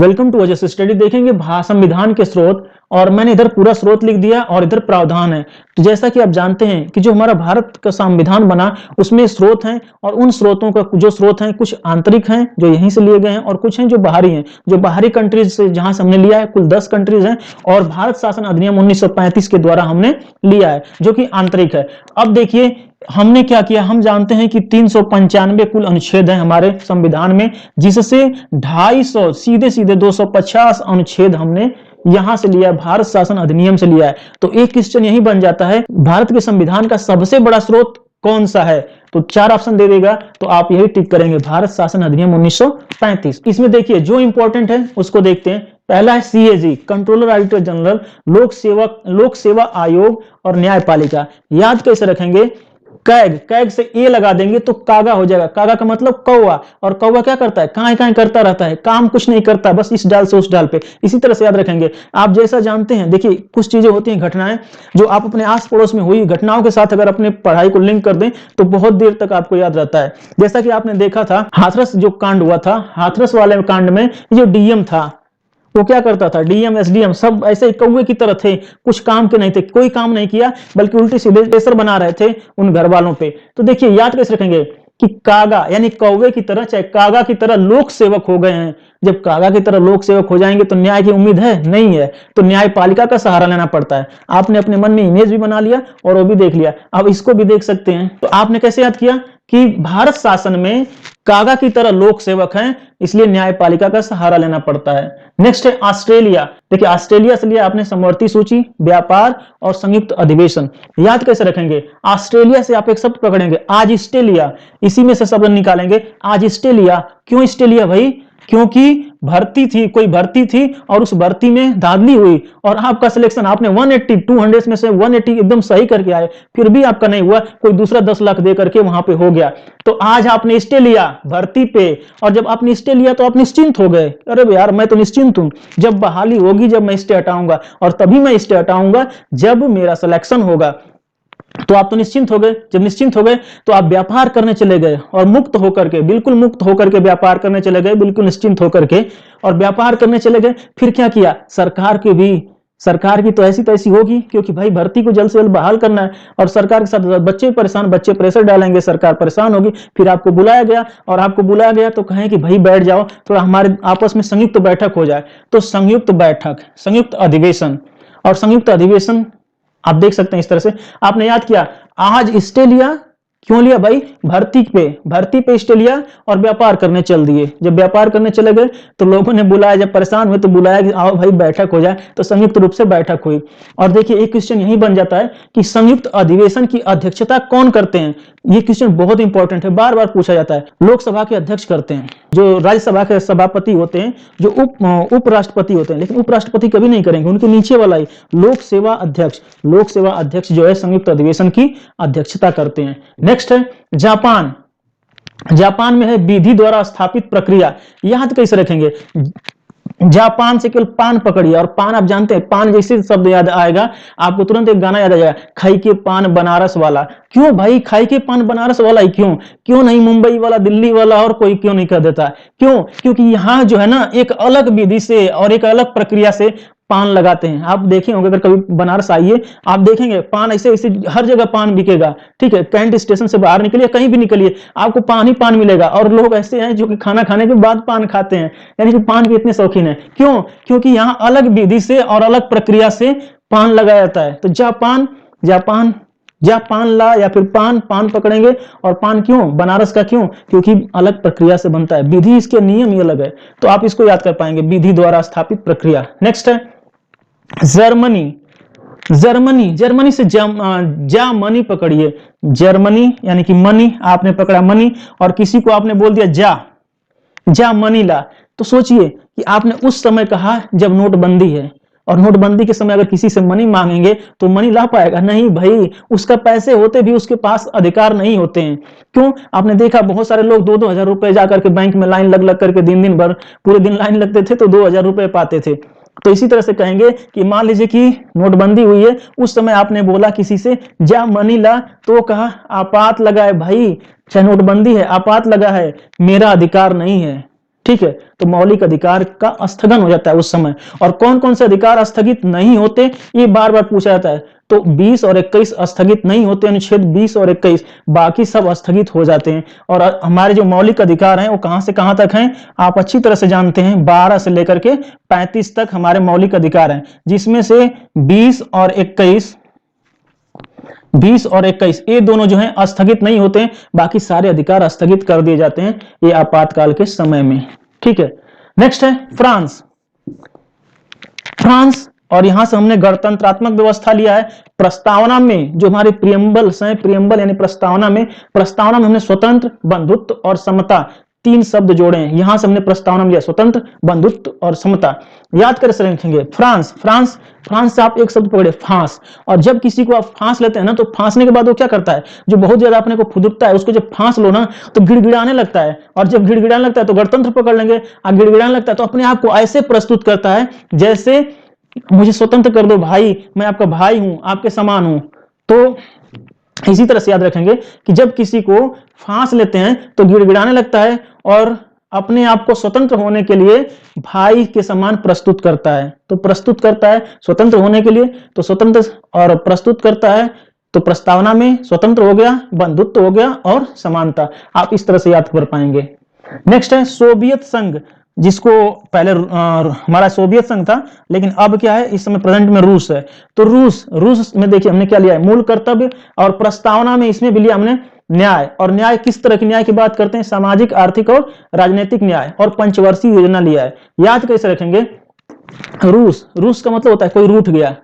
Welcome to Ojas study. देखेंगे संविधान के स्रोत, और मैंने इधर पूरा स्रोत लिख दिया और इधर प्रावधान है। तो जैसा कि आप जानते हैं कि जो हमारा भारत का संविधान बना उसमें स्रोत हैं, और उन स्रोतों का जो स्रोत हैं कुछ आंतरिक हैं जो यहीं से लिए गए हैं, और कुछ हैं जो बाहरी हैं, जो बाहरी कंट्रीज से जहां से हमने लिया है। कुल 10 कंट्रीज हैं, और भारत शासन अधिनियम 1935 के द्वारा हमने लिया है जो कि आंतरिक है। अब देखिए हमने क्या किया, हम जानते हैं कि 395 कुल अनुच्छेद हैं हमारे संविधान में, जिससे 250 सीधे सीधे 250 अनुच्छेद हमने यहां से लिया है, भारत शासन अधिनियम से लिया है। तो एक क्वेश्चन यही बन जाता है, भारत के संविधान का सबसे बड़ा स्रोत कौन सा है? तो 4 ऑप्शन दे देगा, तो आप यही टिक करेंगे, भारत शासन अधिनियम 1935। इसमें देखिए जो इंपॉर्टेंट है उसको देखते हैं। पहला है सीएजी, कंट्रोलर ऑडिटर जनरल, लोक सेवा आयोग और न्यायपालिका। याद कैसे रखेंगे? कैग, कैग से ए लगा देंगे तो कागा हो जाएगा। कागा का मतलब कौवा, और कौवा क्या करता है? काए काए करता रहता है, काम कुछ नहीं करता, बस इस डाल से उस डाल पे। इसी तरह से याद रखेंगे। आप जैसा जानते हैं, देखिए कुछ चीजें होती हैं, घटनाएं जो आप अपने आस पड़ोस में हुई घटनाओं के साथ अगर अपने पढ़ाई को लिंक कर दें तो बहुत देर तक आपको याद रहता है। जैसा कि आपने देखा था हाथरस जो कांड हुआ था, हाथरस वाले कांड में जो डीएम था वो क्या करता था? डीएम एसडीएम सब ऐसे कौवे की तरह थे, कुछ काम के नहीं थे, कोई काम नहीं किया, बल्कि उल्टी सीधे प्रेशर बना रहे थे उन घर वालों पे। तो देखिए याद कैसे रखेंगे कि कागा यानी कौवे की तरह चाहे कागा की तरह लोक सेवक हो गए हैं। जब कागा की तरह लोक सेवक हो जाएंगे तो न्याय की उम्मीद है नहीं है, तो न्यायपालिका का सहारा लेना पड़ता है। आपने अपने मन में इमेज भी बना लिया और वो भी देख लिया, अब इसको भी देख सकते हैं। तो आपने कैसे याद किया कि भारत शासन में कागा की तरह लोक सेवक हैं, इसलिए न्यायपालिका का सहारा लेना पड़ता है। नेक्स्ट है ऑस्ट्रेलिया। देखिए ऑस्ट्रेलिया से लिया आपने समवर्ती सूची, व्यापार और संयुक्त अधिवेशन। याद कैसे रखेंगे? ऑस्ट्रेलिया से आप एक शब्द पकड़ेंगे, आज ऑस्ट्रेलिया, इसी में से शब्द निकालेंगे। आज ऑस्ट्रेलिया, क्यों ऑस्ट्रेलिया भाई? क्योंकि भर्ती थी, कोई भर्ती थी और उस भर्ती में धांधली हुई और आपका सिलेक्शन आपने 180 200 में से 180 एकदम सही करके आए, फिर भी आपका नहीं हुआ, कोई दूसरा 10 लाख दे करके वहां पे हो गया। तो आज आपने स्टे लिया भर्ती पे, और जब आपने स्टे लिया तो आप निश्चिंत हो गए, अरे यार मैं तो निश्चिंत हूं, जब बहाली होगी जब मैं स्टे हटाऊंगा, और तभी मैं स्टे हटाऊंगा जब मेरा सिलेक्शन होगा। तो आप तो निश्चिंत हो गए। जब निश्चिंत हो गए तो आप व्यापार करने चले गए, और मुक्त होकर के, बिल्कुल मुक्त होकर के व्यापार करने चले गए, बिल्कुल निश्चिंत होकर के, और व्यापार करने चले गए। फिर क्या किया? सरकार की तो ऐसी तैसी होगी, क्योंकि भाई भर्ती को जल्द से जल्द बहाल करना है, और सरकार के साथ बच्चे परेशान, बच्चे प्रेशर डालेंगे, सरकार परेशान होगी। फिर आपको बुलाया गया, और आपको बुलाया गया तो कहें कि भाई बैठ जाओ, थोड़ा हमारे आपस में संयुक्त बैठक हो जाए। तो संयुक्त बैठक, संयुक्त अधिवेशन, और संयुक्त अधिवेशन आप देख सकते हैं इस तरह से। आपने याद किया आज स्टे लिया, क्यों लिया भाई? भर्ती पे स्टे लिया और व्यापार करने चल दिए। जब व्यापार करने चले गए तो लोगों ने बुलाया, जब परेशान हुए तो बुलाया कि आओ भाई बैठक हो जाए, तो संयुक्त रूप से बैठक हुई। और देखिए एक क्वेश्चन यही बन जाता है कि संयुक्त अधिवेशन की अध्यक्षता कौन करते हैं? ये क्वेश्चन बहुत इंपॉर्टेंट है, बार बार पूछा जाता है। लोकसभा के अध्यक्ष करते हैं, जो राज्यसभा के सभापति होते हैं, जो उपराष्ट्रपति होते हैं, लेकिन उपराष्ट्रपति कभी नहीं करेंगे, उनके नीचे वाला ही लोक सेवा अध्यक्ष जो है संयुक्त अधिवेशन की अध्यक्षता करते हैं। नेक्स्ट है जापान। जापान में है विधि द्वारा स्थापित प्रक्रिया। याद कैसे रखेंगे? जापान से केवल पान पकड़िए, और पान आप जानते हैं, पान जैसे शब्द याद आएगा आपको तुरंत एक गाना याद आ जाएगा, खाई के पान बनारस वाला। क्यों भाई खाई के पान बनारस वाला ही क्यों नहीं मुंबई वाला, दिल्ली वाला, और कोई क्यों नहीं कर देता? क्यों? क्योंकि यहाँ जो है ना एक अलग विधि से और एक अलग प्रक्रिया से पान लगाते हैं। आप देखे होंगे, अगर कभी बनारस आइए आप देखेंगे पान ऐसे ऐसे हर जगह पान बिकेगा, ठीक है। कैंट स्टेशन से बाहर निकलिए, कहीं भी निकलिए, आपको पान ही पान मिलेगा। और लोग ऐसे हैं जो कि खाना खाने के बाद पान खाते हैं, यानी कि पान के इतने शौकीन है। क्यों? क्योंकि यहाँ अलग विधि से और अलग प्रक्रिया से पान लगाया जाता है। तो जापान ला या फिर पान पकड़ेंगे। और पान क्यों? बनारस का क्यों? क्योंकि अलग प्रक्रिया से बनता है, विधि, इसके नियम ही अलग है। तो आप इसको याद कर पाएंगे, विधि द्वारा स्थापित प्रक्रिया। नेक्स्ट है जर्मनी से जा मनी पकड़िए। जर्मनी यानी कि मनी, आपने पकड़ा मनी और किसी को आपने बोल दिया जा मनी ला। तो सोचिए कि आपने उस समय कहा जब नोटबंदी है, और नोटबंदी के समय अगर किसी से मनी मांगेंगे तो मनी ला पाएगा? नहीं भाई, उसका पैसे होते भी उसके पास अधिकार नहीं होते हैं। क्यों? आपने देखा बहुत सारे लोग 2-2 हजार रुपए जाकर के बैंक में लाइन लग करके दिन भर पूरे दिन लाइन लगते थे तो 2 हजार रुपए पाते थे। तो इसी तरह से कहेंगे कि मान लीजिए कि नोटबंदी हुई है, उस समय आपने बोला किसी से जा मनी ला, तो कहा आपात लगा है भाई, चाहे नोटबंदी है आपात लगा है, मेरा अधिकार नहीं है, ठीक है, तो मौलिक अधिकार का स्थगन हो जाता है उस समय। और कौन कौन से अधिकार स्थगित नहीं होते, ये बार बार पूछा जाता है। तो 20 और 21 स्थगित नहीं होते, अनुच्छेद 20 और 21, बाकी सब स्थगित हो जाते हैं। और हमारे जो मौलिक अधिकार हैं वो कहां से कहां तक हैं, आप अच्छी तरह से जानते हैं। 12 से लेकर के 35 तक हमारे मौलिक अधिकार हैं, जिसमें से 20 और 21 ये दोनों जो हैं स्थगित नहीं होते हैं, बाकी सारे अधिकार स्थगित कर दिए जाते हैं ये आपातकाल के समय में। ठीक है, नेक्स्ट है फ्रांस। फ्रांस, और यहां से हमने गणतंत्रात्मक व्यवस्था लिया है। प्रस्तावना में जो हमारे प्रियम्बल्स हैं, प्रियम्बल यानी प्रस्तावना में हमने स्वतंत्र, बंधुत्व और समता 3 शब्द जोड़े हैं। यहां से हमने प्रस्तावना में लिया स्वतंत्र, बंधुत्व और समता। याद कर रखेंगे फ्रांस। फ्रांस से आप एक शब्द पकड़े, फांस। और जब किसी को आप फांस लेते हैं ना, तो फांसने के बाद वो क्या करता है, जो बहुत ज्यादा अपने को फुदकता है, उसको जब फांस लो ना तो गिड़गिड़ाने लगता है। और जब गिड़गिड़ाने लगता है तो गणतंत्र पकड़ लेंगे। और गिड़गिड़ाने लगता है तो अपने आप को ऐसे प्रस्तुत करता है जैसे मुझे स्वतंत्र कर दो भाई, मैं आपका भाई हूं, आपके समान हूं। तो इसी तरह से याद रखेंगे कि जब किसी को फांस लेते हैं तो गिड़गिड़ाने लगता है और अपने आप को स्वतंत्र होने के लिए भाई के समान प्रस्तुत करता है। तो प्रस्तुत करता है स्वतंत्र होने के लिए, तो स्वतंत्र, और प्रस्तुत करता है तो प्रस्तावना में स्वतंत्र हो गया, बंधुत्व हो गया और समानता। आप इस तरह से याद कर पाएंगे। नेक्स्ट है सोवियत संघ, जिसको पहले हमारा सोवियत संघ था, लेकिन अब क्या है, इस समय प्रेजेंट में रूस है। तो रूस में देखिए हमने क्या लिया है, मूल कर्तव्य, और प्रस्तावना में इसमें भी लिया हमने न्याय। और न्याय किस तरह की न्याय की बात करते हैं, सामाजिक, आर्थिक और राजनीतिक न्याय। और पंचवर्षीय योजना लिया है। याद कैसे रखेंगे, रूस का मतलब होता है कोई रूठ गया।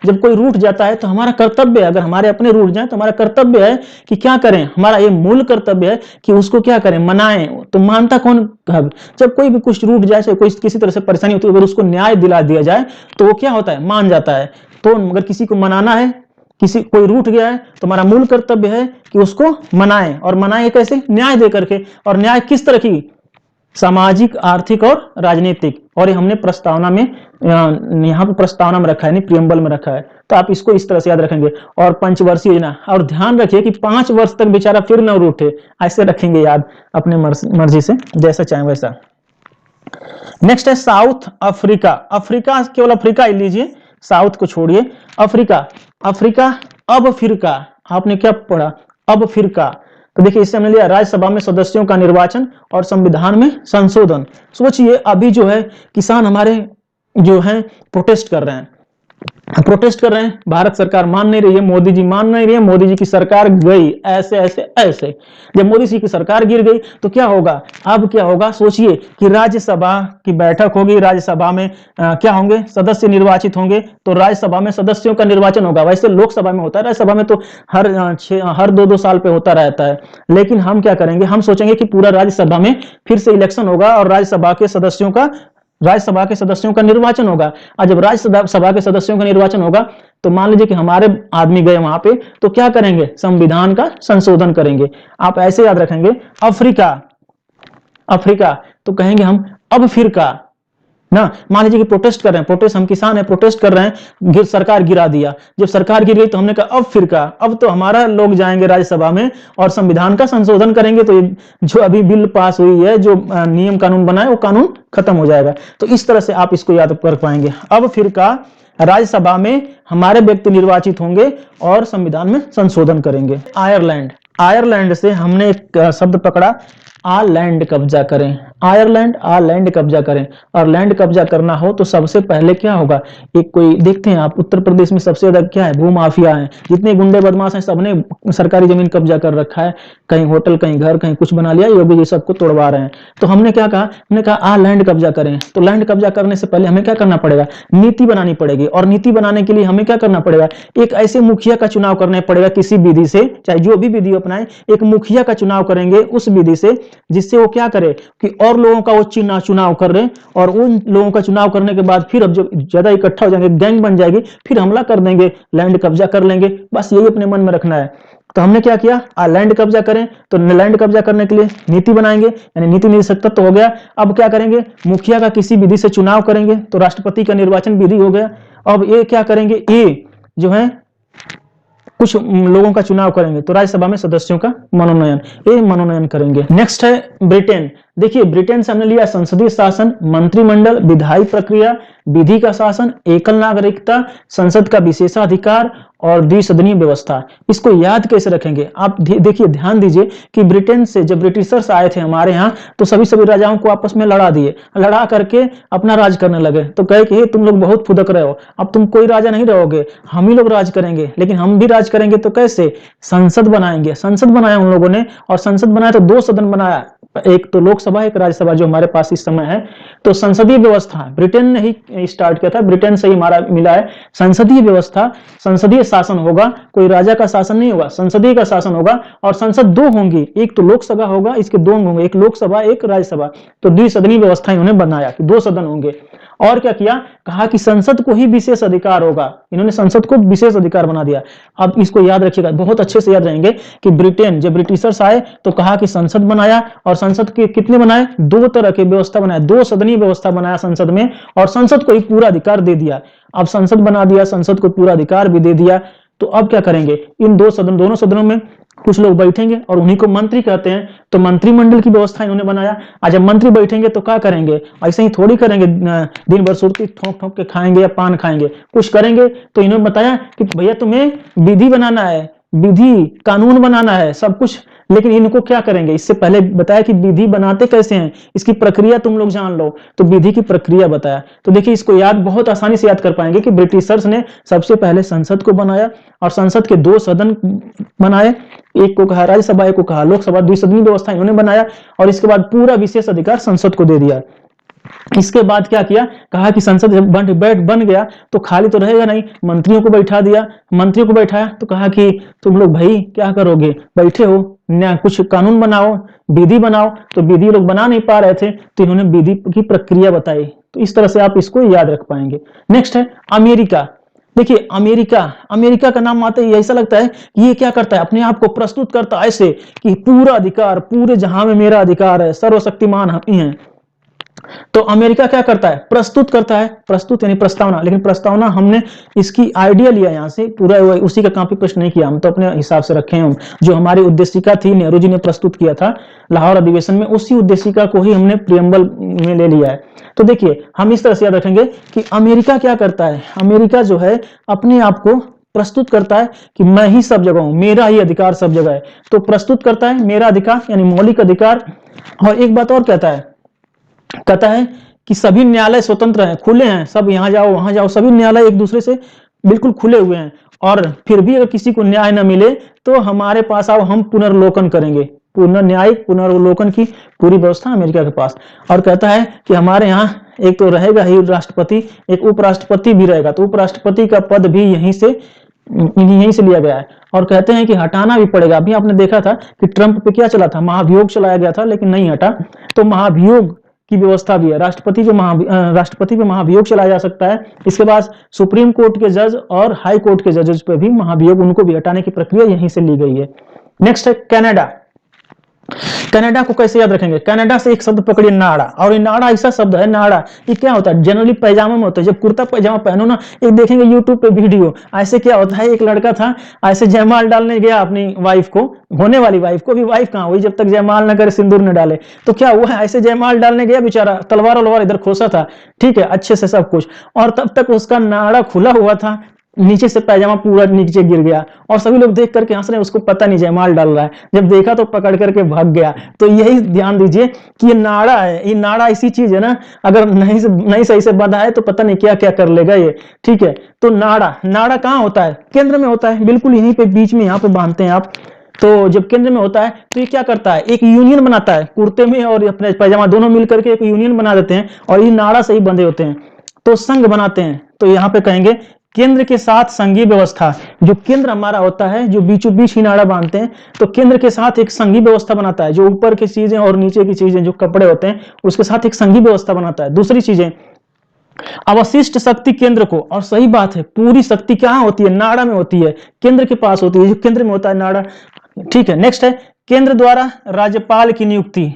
जब कोई रूठ जाता है तो हमारा कर्तव्य है, अगर हमारे अपने रूठ जाए तो हमारा कर्तव्य है कि क्या करें, हमारा ये मूल कर्तव्य है कि उसको क्या करें, मनाएं। तो मानता कौन, जब कोई भी कुछ रूठ जाए, कोई किसी तरह से परेशानी होती है, अगर उसको न्याय दिला दिया जाए तो वो क्या होता है, मान जाता है। तो अगर किसी को मनाना है, कोई रूठ गया है, तो हमारा मूल कर्तव्य है कि उसको मनाएं। और मनाएं कैसे, न्याय दे करके। और न्याय किस तरह की, सामाजिक, आर्थिक और राजनीतिक। और ये हमने प्रस्तावना में, यहाँ पे प्रस्तावना में रखा है, नहीं प्रियम्बल में रखा है। तो आप इसको इस तरह से याद रखेंगे। और पंचवर्षीय योजना, और ध्यान रखिए कि 5 वर्ष तक बेचारा फिर न रूठे, ऐसे रखेंगे याद अपने मर्जी से, जैसा चाहे वैसा। नेक्स्ट है साउथ अफ्रीका। अफ्रीका केवल अफ्रीका ही लीजिए, साउथ को छोड़िए। अफ्रीका अब फिरका, आपने क्या पढ़ा, अब फिरका। तो देखिए इससे हमने लिया राज्यसभा में सदस्यों का निर्वाचन और संविधान में संशोधन। सोचिए अभी जो है किसान हमारे जो है प्रोटेस्ट कर रहे हैं, भारत सरकार मान नहीं रही है, मोदी जी मान नहीं रही है, मोदी जी की सरकार गई, ऐसे। जब मोदी जी की सरकार गिर गई तो क्या होगा, अब क्या होगा, सोचिए कि राज्यसभा की बैठक होगी, राज्यसभा में क्या होंगे, सदस्य निर्वाचित होंगे। तो राज्यसभा में सदस्यों का निर्वाचन होगा। वैसे लोकसभा में होता है, राज्यसभा में तो हर 2-2 साल पे होता रहता है। लेकिन हम क्या करेंगे, हम सोचेंगे कि पूरा राज्यसभा में फिर से इलेक्शन होगा और राज्यसभा के सदस्यों का निर्वाचन होगा। और जब राज्यसभा के सदस्यों का निर्वाचन होगा तो मान लीजिए कि हमारे आदमी गए वहां पे, तो क्या करेंगे, संविधान का संशोधन करेंगे। आप ऐसे याद रखेंगे, अफ्रीका तो कहेंगे हम अब फिरका ना। मान लीजिए कि प्रोटेस्ट कर रहे हैं, हम किसान हैं, प्रोटेस्ट कर रहे हैं, सरकार गिरा दिया। जब सरकार गिर गई तो हमने कहा अब फिरका, अब तो हमारा लोग जाएंगे राज्यसभा में और संविधान का संशोधन करेंगे। तो जो अभी बिल पास हुई है, जो नियम कानून बनाए, वो कानून खत्म हो जाएगा। तो इस तरह से आप इसको याद कर पाएंगे। अब फिरका, राज्यसभा में हमारे व्यक्ति निर्वाचित होंगे और संविधान में संशोधन करेंगे। आयरलैंड से हमने एक शब्द पकड़ा, लैंड कब्जा करें। लैंड कब्जा करें। और लैंड कब्जा करना हो तो सबसे पहले क्या होगा, एक कोई देखते हैं आप, उत्तर प्रदेश में सबसे ज्यादा क्या है, भूमाफिया है। जितने गुंडे बदमाश हैं सबने सरकारी जमीन कब्जा कर रखा है, कहीं होटल, कहीं घर, कहीं कुछ बना लिया, योगी जी सबको तोड़वा रहे हैं। तो हमने क्या कहा, हमने कहा लैंड कब्जा करें। तो लैंड कब्जा करने से पहले हमें क्या करना पड़ेगा, नीति बनानी पड़ेगी। और नीति बनाने के लिए हमें क्या करना पड़ेगा, एक ऐसे मुखिया का चुनाव करना पड़ेगा, किसी विधि से, चाहे जो भी विधि अपनाए, एक मुखिया का चुनाव करेंगे उस विधि से, जिससे वो क्या करे कि और लोगों का वो चुनाव कर रहे, और उन लोगों का चुनाव करने के बाद फिर अब जो ज्यादा इकट्ठा हो जाएंगे, गैंग बन जाएगी, फिर हमला कर देंगे, लैंड कब्जा कर लेंगे। बस यही अपने मन में रखना है। तो हमने क्या किया, लैंड कब्जा करें। तो लैंड कब्जा करने के लिए नीति बनाएंगे, यानी नीति निषेधक तो हो गया। अब क्या करेंगे, मुखिया का किसी विधि से चुनाव करेंगे, तो राष्ट्रपति का निर्वाचन विधि हो गया। अब ये क्या करेंगे, ये जो है कुछ लोगों का चुनाव करेंगे, तो राज्यसभा में सदस्यों का मनोनयन करेंगे। नेक्स्ट है ब्रिटेन। देखिए ब्रिटेन से हमने लिया संसदीय शासन, मंत्रिमंडल, विधायी प्रक्रिया, विधि का शासन, एकल नागरिकता, संसद का विशेषाधिकार और द्विसदनीय व्यवस्था। इसको याद कैसे रखेंगे आप? देखिए ध्यान दीजिए कि ब्रिटेन से जब ब्रिटिशर्स आए थे हमारे यहाँ तो सभी राजाओं को आपस में लड़ा दिए, लड़ा करके अपना राज करने लगे। तो कहे कि तुम लोग बहुत फुदक रहे हो, अब तुम कोई राजा नहीं रहोगे, हम ही लोग राज करेंगे। लेकिन हम भी राज करेंगे तो कैसे? संसद बनाएंगे। संसद बनाया उन लोगों ने, और संसद बनाया तो दो सदन बनाया, एक तो लोकसभा, एक राज्यसभा जो हमारे पास इस समय है। तो संसदीय व्यवस्था ब्रिटेन ने ही स्टार्ट किया था, ब्रिटेन से ही हमारा मिला है। संसदीय व्यवस्था, संसदीय शासन होगा, कोई राजा का शासन नहीं होगा, संसदीय का शासन होगा। और संसद दो होंगी, एक तो लोकसभा होगा, इसके दो होंगे, एक लोकसभा एक राज्यसभा। तो द्विसदनीय व्यवस्था इन्होंने बनाया कि दो सदन होंगे। और क्या किया? कहा कि संसद को ही विशेष अधिकार होगा, इन्होंने संसद को विशेष अधिकार बना दिया। अब इसको याद रखिएगा, बहुत अच्छे से याद रहेंगे कि ब्रिटेन जब ब्रिटिशर्स आए तो कहा कि संसद बनाया, और संसद के कितने बनाए? दो तरह की व्यवस्था बनाया, दो सदनीय व्यवस्था बनाया संसद में, और संसद को ही पूरा अधिकार दे दिया। अब संसद बना दिया, संसद को पूरा अधिकार भी दे दिया। तो अब क्या करेंगे? इन दोनों सदनों में कुछ लोग बैठेंगे और उन्हीं को मंत्री कहते हैं। तो मंत्रिमंडल की व्यवस्था इन्होंने बनाया। आज जब मंत्री बैठेंगे तो क्या करेंगे? ऐसे ही थोड़ी करेंगे दिन भर सुर्ती ठोक ठोक के खाएंगे या पान खाएंगे, कुछ करेंगे। तो इन्होंने बताया कि भैया तुम्हें विधि बनाना है, विधि कानून बनाना है, सब कुछ। लेकिन इनको क्या करेंगे? इससे पहले बताया कि विधि बनाते कैसे हैं, इसकी प्रक्रिया तुम लोग जान लो। तो विधि की प्रक्रिया बताया। तो देखिए इसको याद बहुत आसानी से याद कर पाएंगे कि ब्रिटिशर्स ने सबसे पहले संसद को बनाया, और संसद के दो सदन बनाए, एक को कहा राज्यसभा, एक को कहा लोकसभा, द्विसदनीय व्यवस्था इन्होंने बनाया। और इसके बाद पूरा विशेष अधिकार संसद को दे दिया। इसके बाद क्या किया? कहा कि संसद जब बन गया तो खाली तो रहेगा नहीं, मंत्रियों को बैठा दिया। मंत्रियों को बैठाया तो कहा कि तुम लोग भाई क्या करोगे, बैठे हो, कुछ कानून बनाओ, विधि बनाओ। तो विधि लोग बना नहीं पा रहे थे, तो इन्होंने विधि की प्रक्रिया बताई। तो इस तरह से आप इसको याद रख पाएंगे। नेक्स्ट है अमेरिका। देखिए अमेरिका का नाम आते ही ऐसा लगता है कि ये क्या करता है? अपने आप को प्रस्तुत करता है ऐसे कि पूरा अधिकार, पूरे जहां में मेरा अधिकार है, सर्वशक्तिमान हम ही हैं। तो अमेरिका क्या करता है? प्रस्तुत करता है, प्रस्तुत यानी प्रस्तावना। लेकिन प्रस्तावना हमने इसकी आइडिया लिया यहाँ से, पूरा उसी का कॉपी पेस्ट नहीं किया, हम तो अपने हिसाब से रखे हैं। जो हमारी उद्देशिका थी, नेहरू जी ने प्रस्तुत किया था लाहौर अधिवेशन में, उसी उद्देशिका को ही हमने प्रियम्बल में ले लिया है। तो देखिए हम इस तरह से याद रखेंगे कि अमेरिका क्या करता है? अमेरिका जो है अपने आप को प्रस्तुत करता है कि मैं ही सब जगह हूं, मेरा ही अधिकार सब जगह है। तो प्रस्तुत करता है मेरा अधिकार यानी मौलिक अधिकार। और एक बात और कहता है कि सभी न्यायालय स्वतंत्र हैं, खुले हैं, सब यहाँ जाओ वहां जाओ, सभी न्यायालय एक दूसरे से बिल्कुल खुले हुए हैं। और फिर भी अगर किसी को न्याय न मिले तो हमारे पास आओ, हम पुनर्लोकन करेंगे। पुनर्न्यायिक पुनर्लोकन की पूरी व्यवस्था अमेरिका के पास। और कहता है कि हमारे यहाँ एक तो रहेगा ही राष्ट्रपति, एक उपराष्ट्रपति भी रहेगा। तो उपराष्ट्रपति का पद भी यहीं से लिया गया है। और कहते हैं कि हटाना भी पड़ेगा। अभी आपने देखा था कि ट्रंप पे क्या चला था, महाभियोग चलाया गया था, लेकिन नहीं हटा। तो महाभियोग की व्यवस्था भी है, राष्ट्रपति पे महाभियोग चलाया जा सकता है। इसके बाद सुप्रीम कोर्ट के जज और हाई कोर्ट के जजेस पे भी महाभियोग, उनको भी हटाने की प्रक्रिया यहीं से ली गई है। नेक्स्ट है कनाडा। कनाडा को कैसे याद रखेंगे? कनाडा से एक शब्द पकड़िए, नाड़ा। और ये नाड़ा ऐसा शब्द है, नाड़ा ये क्या होता है? जनरली पैजामा में होता है। जब कुर्ता पैजामा पहनो ना, एक देखेंगे यूट्यूब पे वीडियो, ऐसे क्या होता है, एक लड़का था ऐसे जयमाल डालने गया अपनी वाइफ को, होने वाली वाइफ को, भी वाइफ कहाँ हुई जब तक जयमाल न करे, सिंदूर न डाले। तो क्या हुआ, ऐसे जयमाल डालने गया बेचारा, तलवार इधर खोसा था, ठीक है, अच्छे से सब कुछ, और तब तक उसका नाड़ा खुला हुआ था, नीचे से पैजामा पूरा नीचे गिर गया। और सभी लोग देख करके हंस रहे हैं, उसको पता नहीं जयमाल डाल रहा है। जब देखा तो पकड़ करके भाग गया। तो यही ध्यान दीजिए कि ये नाड़ा है, ये नाड़ा ऐसी चीज है ना, अगर नहीं सही से बंधा है तो पता नहीं क्या क्या कर लेगा ये, ठीक है। तो नाड़ा कहाँ होता है? केंद्र में होता है, बिल्कुल यहीं पे बीच में, यहाँ पे बांधते हैं आप। तो जब केंद्र में होता है तो ये क्या करता है? एक यूनियन बनाता है, कुर्ते में और अपने पैजामा दोनों मिलकर के एक यूनियन बना देते हैं, और ये नाड़ा से ही बंधे होते हैं, तो संघ बनाते हैं। तो यहाँ पे कहेंगे केंद्र के साथ संघीय व्यवस्था। जो केंद्र हमारा होता है, जो बीचों बीच ही नाड़ा बांधते हैं, तो केंद्र के साथ एक संघीय व्यवस्था बनाता है। जो ऊपर की चीजें और नीचे की चीजें, जो कपड़े होते हैं, उसके साथ एक संघीय व्यवस्था बनाता है। दूसरी चीजें, अवशिष्ट शक्ति केंद्र को, और सही बात है, पूरी शक्ति कहाँ होती है? नाड़ा में होती है, केंद्र के पास होती है, जो केंद्र में होता है नाड़ा, ठीक है। नेक्स्ट है केंद्र द्वारा राज्यपाल की नियुक्ति,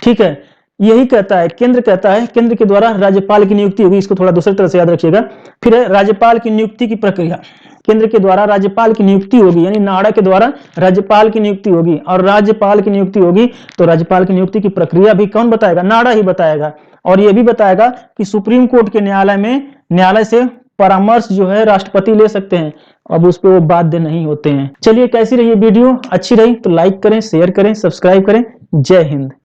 ठीक है। यही कहता है, केंद्र कहता है केंद्र के द्वारा राज्यपाल की नियुक्ति होगी। इसको थोड़ा दूसरी तरह से याद रखिएगा। फिर है राज्यपाल की नियुक्ति की प्रक्रिया। केंद्र के द्वारा राज्यपाल की नियुक्ति होगी, यानी नाडा के द्वारा राज्यपाल की नियुक्ति होगी, और राज्यपाल की नियुक्ति होगी तो राज्यपाल की नियुक्ति की प्रक्रिया भी कौन बताएगा? नाडा ही बताएगा। और यह भी बताएगा कि सुप्रीम कोर्ट के न्यायालय से परामर्श जो है राष्ट्रपति ले सकते हैं, अब उस पर वो बाध्य नहीं होते हैं। चलिए, कैसी रही ये वीडियो? अच्छी रही तो लाइक करें, शेयर करें, सब्सक्राइब करें। जय हिंद।